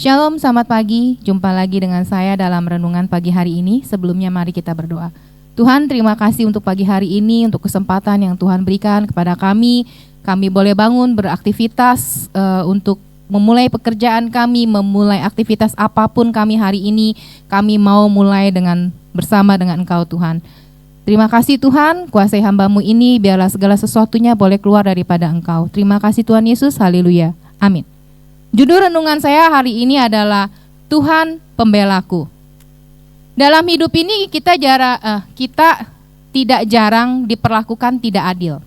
Shalom, selamat pagi. Jumpa lagi dengan saya dalam renungan pagi hari ini. Sebelumnya mari kita berdoa. Tuhan, terima kasih untuk pagi hari ini, untuk kesempatan yang Tuhan berikan kepada kami. Kami boleh bangun beraktivitas untuk memulai pekerjaan kami, memulai aktivitas apapun kami hari ini. Kami mau mulai bersama dengan Engkau, Tuhan. Terima kasih Tuhan, kuasai hamba-Mu ini, biarlah segala sesuatunya boleh keluar daripada Engkau. Terima kasih Tuhan Yesus, haleluya, amin. Judul renungan saya hari ini adalah Tuhan Pembelaku. Dalam hidup ini kita tidak jarang diperlakukan tidak adil.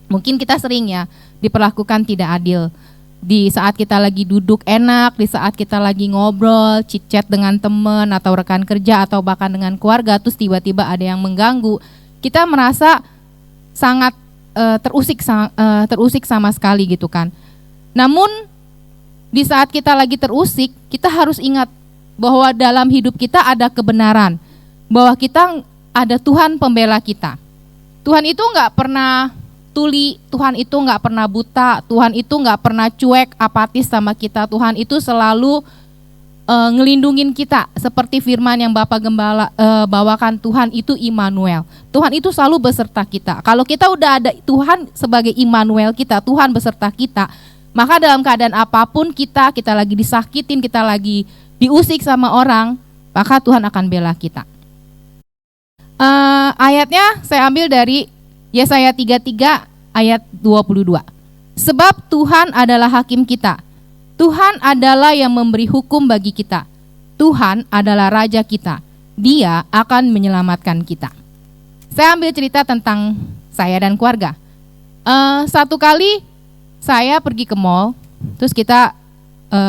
Mungkin kita sering ya diperlakukan tidak adil. Di saat kita lagi duduk enak, di saat kita lagi ngobrol, chit-chat dengan teman atau rekan kerja atau bahkan dengan keluarga, terus tiba-tiba ada yang mengganggu, kita merasa sangat terusik sama sekali gitu kan. Namun di saat kita lagi terusik, kita harus ingat bahwa dalam hidup kita ada kebenaran, bahwa kita ada Tuhan pembela kita. Tuhan itu nggak pernah tuli, Tuhan itu nggak pernah buta, Tuhan itu nggak pernah cuek, apatis sama kita. Tuhan itu selalu ngelindungin kita, seperti firman yang Bapak Gembala bawakan, Tuhan itu Immanuel. Tuhan itu selalu beserta kita. Kalau kita udah ada Tuhan sebagai Immanuel kita, Tuhan beserta kita, maka dalam keadaan apapun kita lagi disakitin, kita lagi diusik sama orang, maka Tuhan akan bela kita. Ayatnya saya ambil dari Yesaya 33 ayat 22. Sebab Tuhan adalah hakim kita. Tuhan adalah yang memberi hukum bagi kita. Tuhan adalah raja kita. Dia akan menyelamatkan kita. Saya ambil cerita tentang saya dan keluarga. Satu kali saya pergi ke mall, terus kita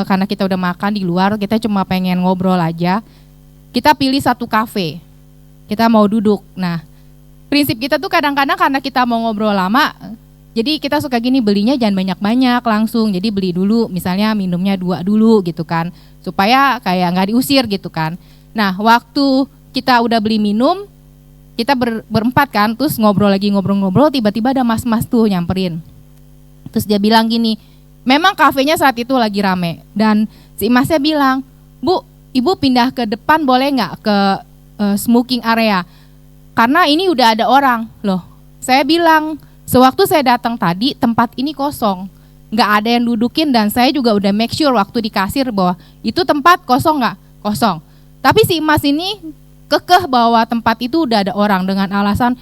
karena kita udah makan di luar, kita cuma pengen ngobrol aja. Kita pilih satu kafe, kita mau duduk. Nah, prinsip kita tuh kadang-kadang karena kita mau ngobrol lama, jadi kita suka gini, belinya jangan banyak-banyak langsung. Jadi beli dulu, misalnya minumnya 2 dulu gitu kan, supaya kayak nggak diusir gitu kan. Nah, waktu kita udah beli minum, kita berempat kan, terus ngobrol tiba-tiba ada mas-mas tuh nyamperin. Terus dia bilang gini, memang kafenya saat itu lagi rame. Dan si masnya bilang, Bu, Ibu pindah ke depan boleh nggak ke smoking area? Karena ini udah ada orang. Loh, saya bilang, sewaktu saya datang tadi tempat ini kosong. Nggak ada yang dudukin dan saya juga udah make sure waktu di kasir bahwa itu tempat kosong nggak? Kosong. Tapi si mas ini kekeh bahwa tempat itu udah ada orang dengan alasan,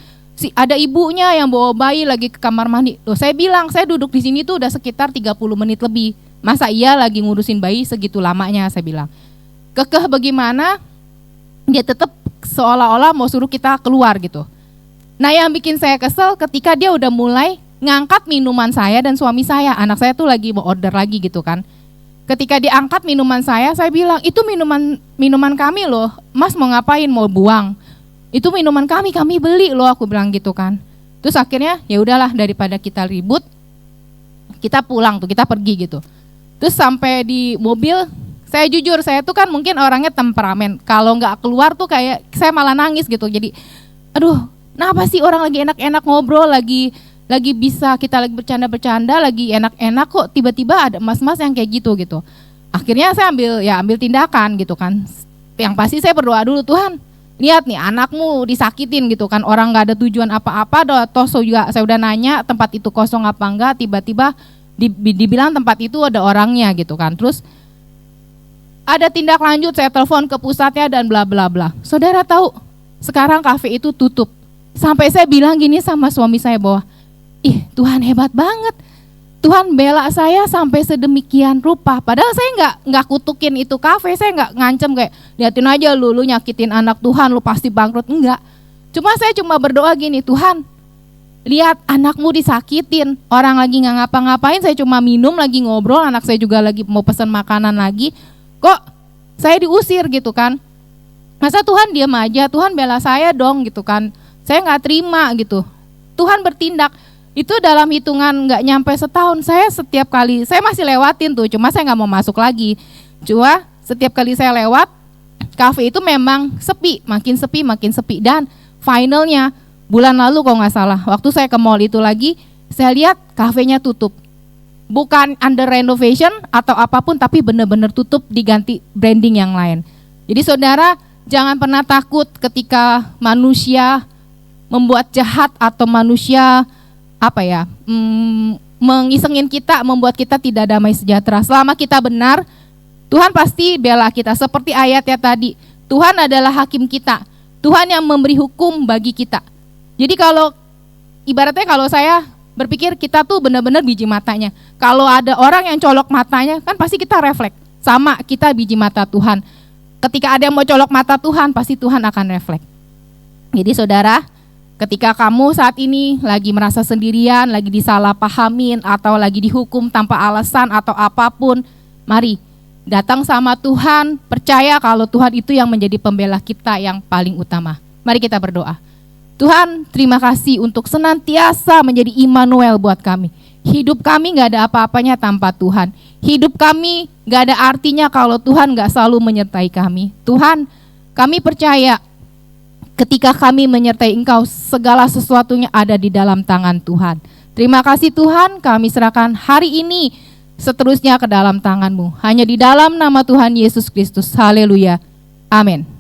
ada ibunya yang bawa bayi lagi ke kamar mandi. Loh, saya bilang, saya duduk di sini tuh udah sekitar 30 menit lebih. Masa iya lagi ngurusin bayi segitu lamanya, saya bilang. Kekeh bagaimana, dia tetap seolah-olah mau suruh kita keluar gitu. Nah, yang bikin saya kesel ketika dia udah mulai ngangkat minuman saya dan suami saya. Anak saya tuh lagi mau order lagi gitu kan. Ketika dia angkat minuman saya bilang, itu minuman kami loh. Mas mau ngapain? Mau buang? Itu minuman kami beli loh, aku bilang gitu kan. Terus akhirnya ya udahlah, daripada kita ribut, kita pulang tuh, kita pergi gitu. Terus sampai di mobil, saya jujur, saya tuh kan mungkin orangnya temperamen. Kalau nggak keluar tuh kayak saya malah nangis gitu. Jadi, aduh, kenapa sih orang lagi enak-enak ngobrol, lagi bisa kita lagi bercanda-bercanda, lagi enak-enak kok tiba-tiba ada mas-mas yang kayak gitu. Akhirnya saya ambil tindakan gitu kan. Yang pasti saya berdoa dulu, Tuhan, lihat nih anakmu disakitin gitu kan, orang nggak ada tujuan apa-apa, toh juga saya udah nanya tempat itu kosong apa enggak, tiba-tiba dibilang tempat itu ada orangnya gitu kan. Terus ada tindak lanjut, saya telepon ke pusatnya dan bla bla bla. Saudara tahu sekarang kafe itu tutup. Sampai saya bilang gini sama suami saya bahwa, ih Tuhan hebat banget, Tuhan bela saya sampai sedemikian rupa. Padahal saya nggak kutukin itu kafe, saya nggak ngancem kayak liatin aja lu nyakitin anak Tuhan, lu pasti bangkrut, enggak. Saya cuma berdoa gini, Tuhan lihat anakmu disakitin, orang lagi nggak ngapa-ngapain, saya cuma minum lagi ngobrol, anak saya juga lagi mau pesan makanan lagi, kok saya diusir gitu kan. Masa Tuhan diam aja, Tuhan bela saya dong gitu kan. Saya nggak terima gitu. Tuhan bertindak. Itu dalam hitungan nggak nyampe setahun, saya setiap kali, saya masih lewatin tuh, cuma saya nggak mau masuk lagi. Cuma setiap kali saya lewat, kafe itu memang sepi, makin sepi. Dan finalnya, bulan lalu kalau nggak salah, waktu saya ke mall itu lagi, saya lihat kafenya tutup. bukan under renovation atau apapun, tapi benar-benar tutup, diganti branding yang lain. Jadi saudara, jangan pernah takut ketika manusia membuat jahat atau manusia mengisengin kita, membuat kita tidak damai sejahtera. Selama kita benar, Tuhan pasti bela kita. Seperti ayatnya tadi, Tuhan adalah hakim kita. Tuhan yang memberi hukum bagi kita. Jadi ibaratnya kalau saya berpikir kita tuh benar-benar biji matanya. Kalau ada orang yang colok matanya, kan pasti kita refleks. Sama, kita biji mata Tuhan. Ketika ada yang mau colok mata Tuhan, pasti Tuhan akan refleks. Jadi saudara, ketika kamu saat ini lagi merasa sendirian, lagi disalahpahamin, atau lagi dihukum tanpa alasan atau apapun, mari datang sama Tuhan, percaya kalau Tuhan itu yang menjadi pembela kita yang paling utama. Mari kita berdoa. Tuhan, terima kasih untuk senantiasa menjadi Immanuel buat kami. Hidup kami gak ada apa-apanya tanpa Tuhan. Hidup kami gak ada artinya kalau Tuhan gak selalu menyertai kami. Tuhan, kami percaya ketika kami menyertai Engkau, segala sesuatunya ada di dalam tangan Tuhan. Terima kasih Tuhan, kami serahkan hari ini seterusnya ke dalam tangan-Mu. Hanya di dalam nama Tuhan Yesus Kristus. Haleluya. Amin.